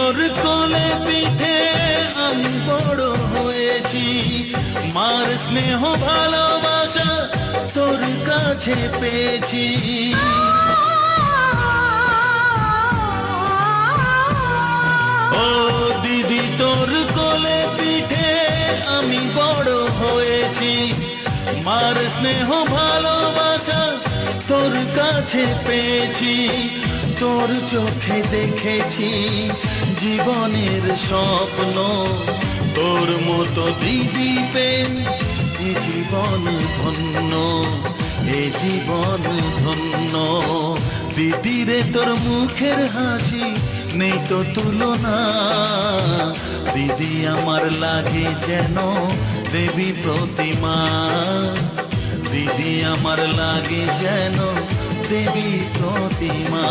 তোর কোলে পিঠে আমি বড় হয়েছি, মার স্নেহ ভালোবাসা তোর কাছে পেয়েছি। ও দিদি তোর কোলে পিঠে আমি বড় হয়েছি, মার স্নেহ ভালোবাসা তোর কাছে পেয়েছি। তোর চোখে দেখেছি জীবনের স্বপ্ন, তোর মতো দিদি পেয়ে এ জীবন ধন্য, এ জীবন ধন্য। দিদিরে তোর মুখের হাসি নেই তো তুলনা, দিদি আমার লাগে যেন দেবী প্রতিমা, দিদি আমার লাগে যেন দেবী প্রতিমা।